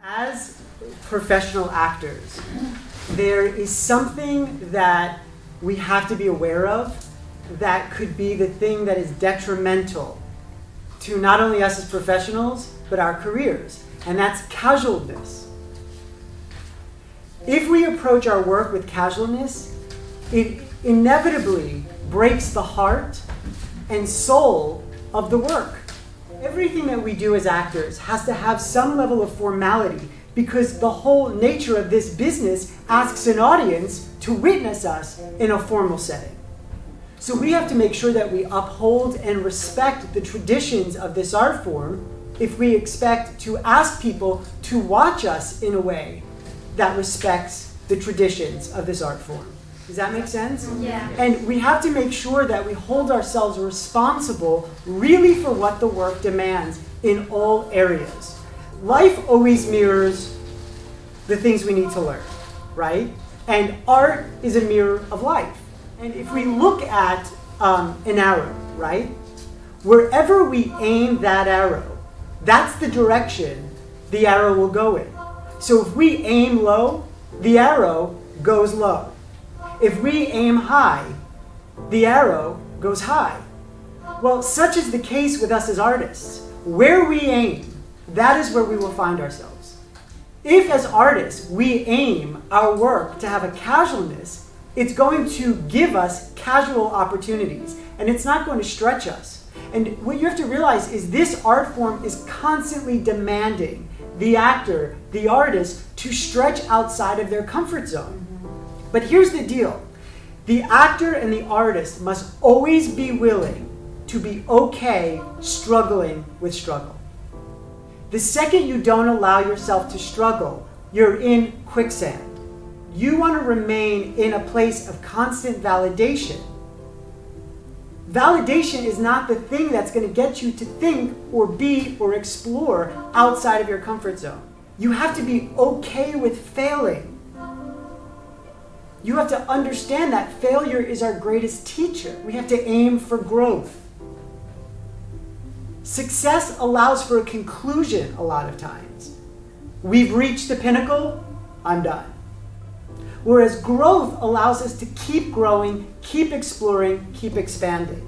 As professional actors, there is something that we have to be aware of that could be the thing that is detrimental to not only us as professionals, but our careers, and that's casualness. If we approach our work with casualness, it inevitably breaks the heart and soul of the work. Everything that we do as actors has to have some level of formality because the whole nature of this business asks an audience to witness us in a formal setting. So we have to make sure that we uphold and respect the traditions of this art form if we expect to ask people to watch us in a way that respects the traditions of this art form. Does that make sense? Yeah. And we have to make sure that we hold ourselves responsible really for what the work demands in all areas. Life always mirrors the things we need to learn, right? And art is a mirror of life. And if we look at an arrow, right? Wherever we aim that arrow, that's the direction the arrow will go in. So if we aim low, the arrow goes low. If we aim high, the arrow goes high. Well, such is the case with us as artists. Where we aim, that is where we will find ourselves. If as artists we aim our work to have a casualness, it's going to give us casual opportunities, and it's not going to stretch us. And what you have to realize is this art form is constantly demanding the actor, the artist, to stretch outside of their comfort zone. But here's the deal. The actor and the artist must always be willing to be okay struggling with struggle. The second you don't allow yourself to struggle, you're in quicksand. You want to remain in a place of constant validation. Validation is not the thing that's going to get you to think or be or explore outside of your comfort zone. You have to be okay with failing. You have to understand that failure is our greatest teacher. We have to aim for growth. Success allows for a conclusion a lot of times. We've reached the pinnacle, I'm done. Whereas growth allows us to keep growing, keep exploring, keep expanding.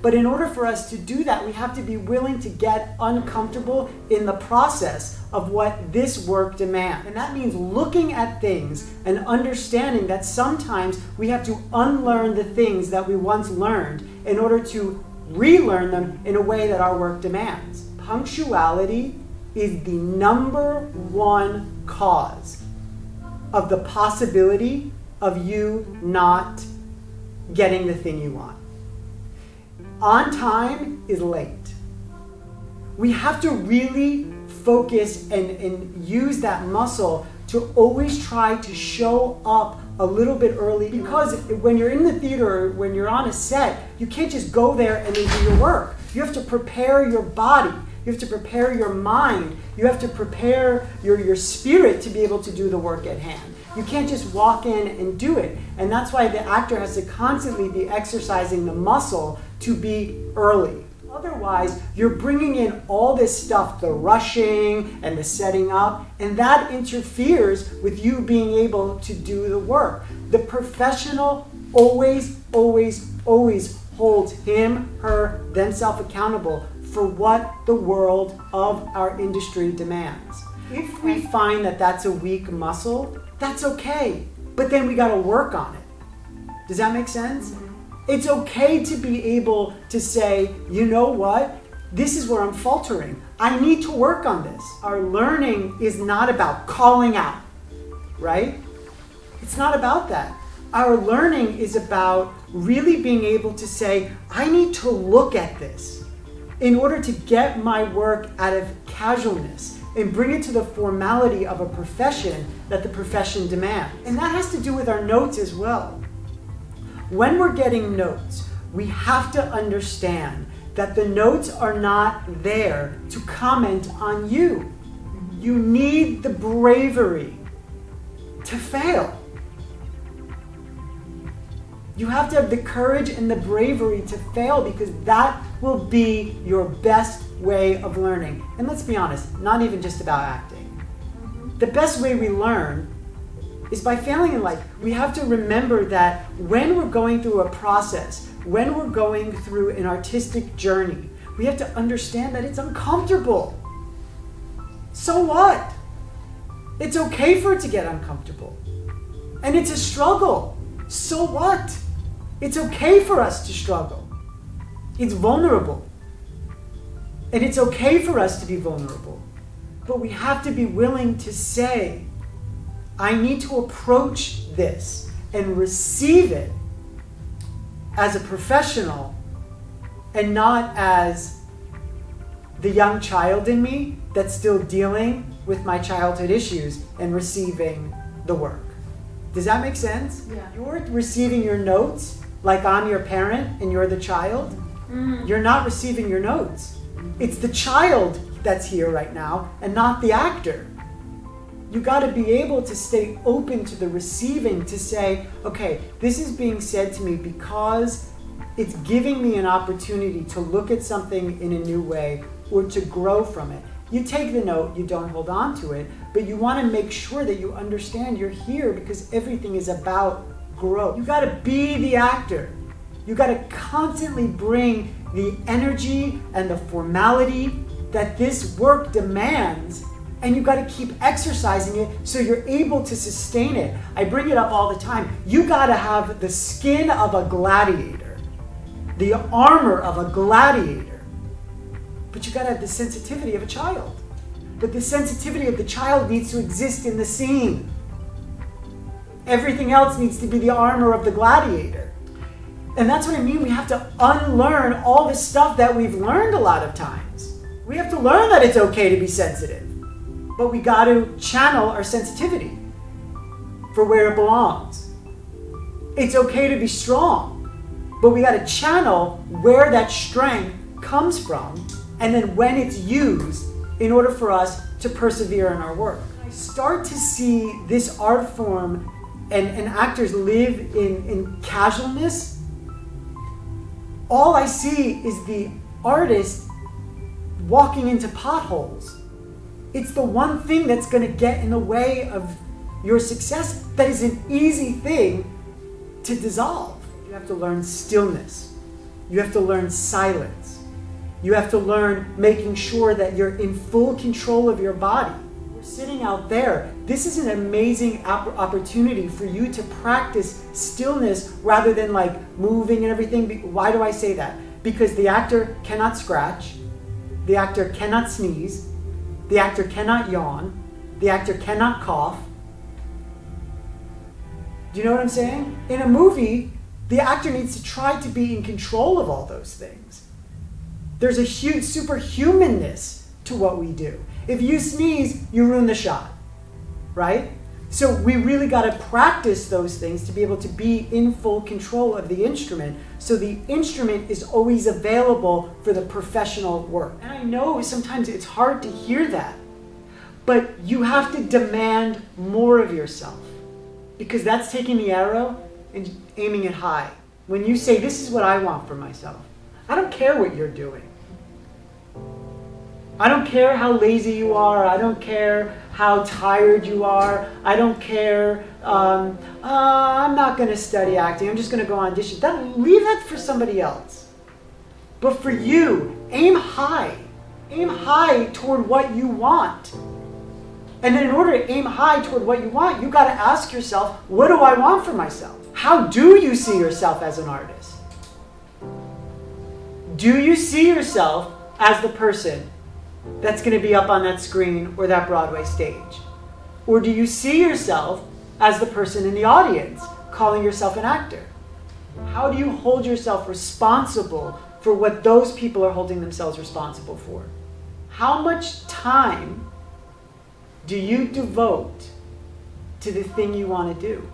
But in order for us to do that, we have to be willing to get uncomfortable in the process of what this work demands. And that means looking at things and understanding that sometimes we have to unlearn the things that we once learned in order to relearn them in a way that our work demands. Punctuality is the #1 cause of the possibility of you not getting the thing you want. On time is late. We have to really focus and use that muscle to always try to show up a little bit early, because when you're in the theater, when you're on a set, you can't just go there and then do your work. You have to prepare your body. You have to prepare your mind. You have to prepare your spirit to be able to do the work at hand. You can't just walk in and do it. And that's why the actor has to constantly be exercising the muscle to be early. Otherwise, you're bringing in all this stuff, the rushing and the setting up, and that interferes with you being able to do the work. The professional always, always, always holds him, her, themselves accountable for what the world of our industry demands. If we find that that's a weak muscle, that's okay, but then we gotta work on it. Does that make sense? It's okay to be able to say, you know what? This is where I'm faltering. I need to work on this. Our learning is not about calling out, right? It's not about that. Our learning is about really being able to say, I need to look at this in order to get my work out of casualness and bring it to the formality of a profession that the profession demands. And that has to do with our notes as well. When we're getting notes, we have to understand that the notes are not there to comment on you. You need the bravery to fail. You have to have the courage and the bravery to fail, because that will be your best way of learning. And let's be honest, not even just about acting. The best way we learn is by failing in life. We have to remember that when we're going through a process, when we're going through an artistic journey, we have to understand that it's uncomfortable. So what? It's okay for it to get uncomfortable. And it's a struggle. So what? It's okay for us to struggle. It's vulnerable. And it's okay for us to be vulnerable. But we have to be willing to say, I need to approach this and receive it as a professional and not as the young child in me that's still dealing with my childhood issues and receiving the work. Does that make sense? Yeah. You're receiving your notes like I'm your parent and you're the child. Mm-hmm. You're not receiving your notes. It's the child that's here right now and not the actor. You got to be able to stay open to the receiving, to say, okay, this is being said to me because it's giving me an opportunity to look at something in a new way or to grow from it. You take the note, you don't hold on to it, but you want to make sure that you understand you're here because everything is about growth. You got to be the actor. You got to constantly bring the energy and the formality that this work demands, and you got to keep exercising it so you're able to sustain it. I bring it up all the time. You got to have the skin of a gladiator, the armor of a gladiator, but you got to have the sensitivity of a child. But the sensitivity of the child needs to exist in the scene. Everything else needs to be the armor of the gladiator. And that's what I mean. We have to unlearn all the stuff that we've learned a lot of times. We have to learn that it's okay to be sensitive. But we got to channel our sensitivity for where it belongs. It's okay to be strong, but we got to channel where that strength comes from and then when it's used in order for us to persevere in our work. I start to see this art form and actors live in casualness. All I see is the artist walking into potholes. It's the one thing that's going to get in the way of your success that is an easy thing to dissolve. You have to learn stillness. You have to learn silence. You have to learn making sure that you're in full control of your body. You're sitting out there. This is an amazing opportunity for you to practice stillness rather than like moving and everything. Why do I say that? Because the actor cannot scratch. The actor cannot sneeze. The actor cannot yawn. The actor cannot cough. Do you know what I'm saying? In a movie, the actor needs to try to be in control of all those things. There's a huge superhumanness to what we do. If you sneeze, you ruin the shot, right? So we really got to practice those things to be able to be in full control of the instrument, so the instrument is always available for the professional work. And I know sometimes it's hard to hear that, but you have to demand more of yourself, because that's taking the arrow and aiming it high. When you say, this is what I want for myself, I don't care what you're doing. I don't care how lazy you are. I don't care how tired you are. I don't care, I'm not going to study acting. I'm just going to go audition. Leave that for somebody else. But for you, aim high. Aim high toward what you want. And then in order to aim high toward what you want, you got to ask yourself, what do I want for myself? How do you see yourself as an artist? Do you see yourself as the person that's going to be up on that screen or that Broadway stage? Or do you see yourself as the person in the audience calling yourself an actor? How do you hold yourself responsible for what those people are holding themselves responsible for? How much time do you devote to the thing you want to do?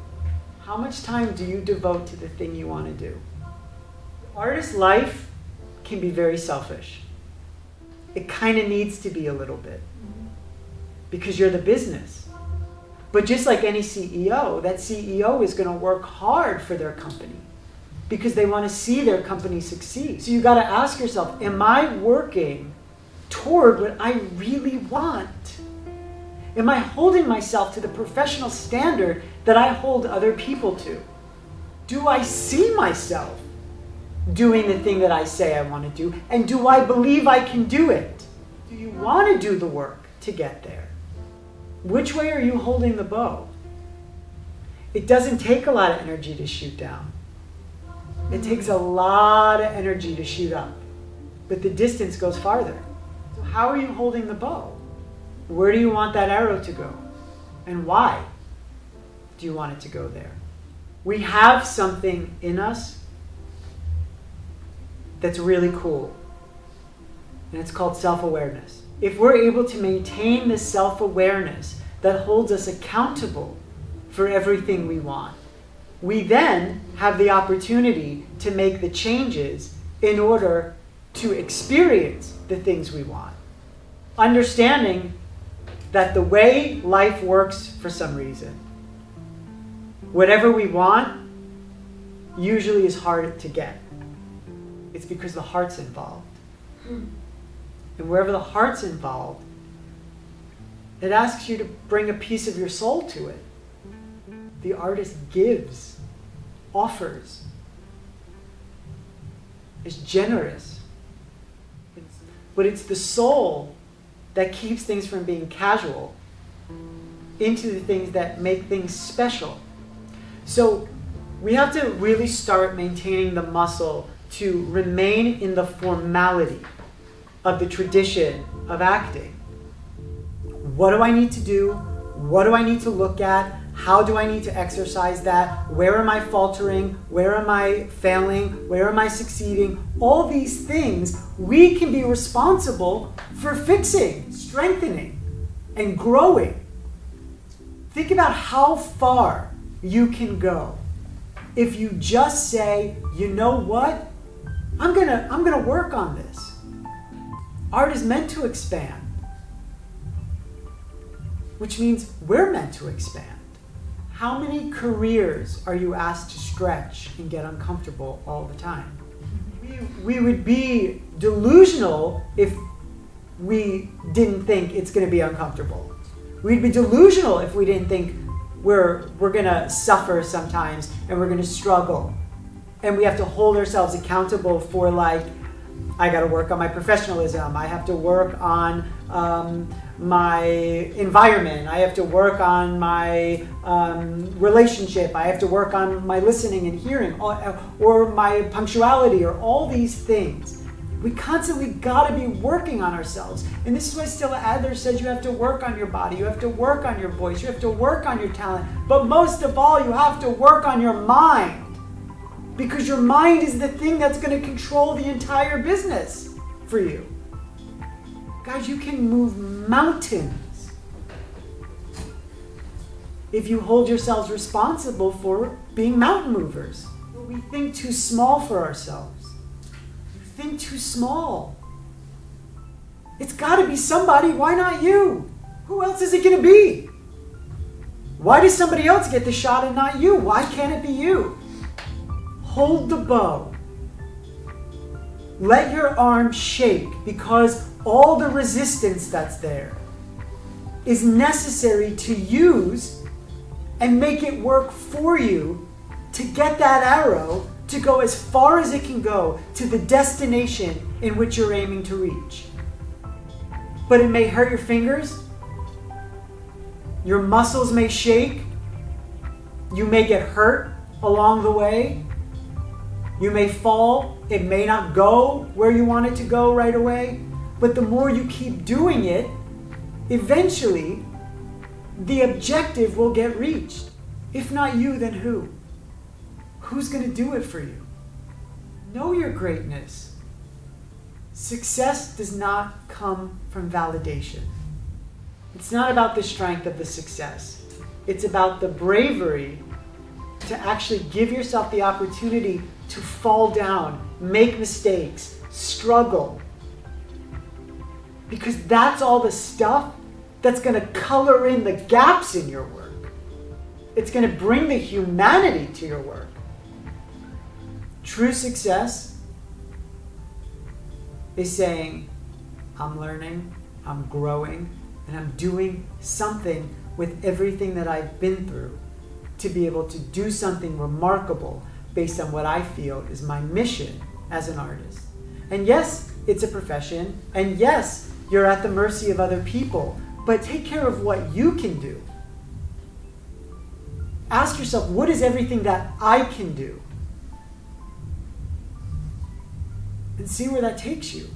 How much time do you devote to the thing you want to do? Artist life can be very selfish. It kind of needs to be a little bit, because you're the business. But just like any CEO, that CEO is going to work hard for their company because they want to see their company succeed. So you got to ask yourself, am I working toward what I really want? Am I holding myself to the professional standard that I hold other people to? Do I see myself doing the thing that I say I want to do? And do I believe I can do it? Do you want to do the work to get there? Which way are you holding the bow? It doesn't take a lot of energy to shoot down. It takes a lot of energy to shoot up. But the distance goes farther. So how are you holding the bow? Where do you want that arrow to go? And why do you want it to go there? We have something in us that's really cool. And it's called self-awareness. If we're able to maintain this self-awareness that holds us accountable for everything we want, we then have the opportunity to make the changes in order to experience the things we want. Understanding that the way life works for some reason, whatever we want usually is hard to get. It's because the heart's involved. And wherever the heart's involved, it asks you to bring a piece of your soul to it. The artist gives, offers, is generous. But it's the soul that keeps things from being casual into the things that make things special. So we have to really start maintaining the muscle to remain in the formality of the tradition of acting. What do I need to do? What do I need to look at? How do I need to exercise that? Where am I faltering? Where am I failing? Where am I succeeding? All these things we can be responsible for fixing, strengthening, and growing. Think about how far you can go if you just say, you know what? I'm gonna work on this. Art is meant to expand, which means we're meant to expand. How many careers are you asked to stretch and get uncomfortable all the time? We would be delusional if we didn't think it's going to be uncomfortable. We'd be delusional if we didn't think we're going to suffer sometimes and we're going to struggle. And we have to hold ourselves accountable for, like, I got to work on my professionalism. I have to work on my environment. I have to work on my relationship. I have to work on my listening and hearing, or my punctuality, or all these things. We constantly got to be working on ourselves. And this is why Stella Adler says you have to work on your body, you have to work on your voice, you have to work on your talent. But most of all, you have to work on your mind. Because your mind is the thing that's going to control the entire business for you. Guys, you can move mountains if you hold yourselves responsible for being mountain movers. We think too small for ourselves. You think too small. It's got to be somebody. Why not you? Who else is it going to be? Why does somebody else get the shot and not you? Why can't it be you? Hold the bow. Let your arm shake, because all the resistance that's there is necessary to use and make it work for you to get that arrow to go as far as it can go to the destination in which you're aiming to reach. But it may hurt your fingers. Your muscles may shake. You may get hurt along the way. You may fall. It may not go where you want it to go right away. But the more you keep doing it, eventually the objective will get reached. If not you, then who? Who's going to do it for you? Know your greatness. Success does not come from validation. It's not about the strength of the success. It's about the bravery to actually give yourself the opportunity to fall down, make mistakes, struggle. Because that's all the stuff that's going to color in the gaps in your work. It's going to bring the humanity to your work. True success is saying, I'm learning, I'm growing, And I'm doing something with everything that I've been through to be able to do something remarkable based on what I feel is my mission as an artist. And yes, it's a profession. And yes, you're at the mercy of other people. But take care of what you can do. Ask yourself, what is everything that I can do? And see where that takes you.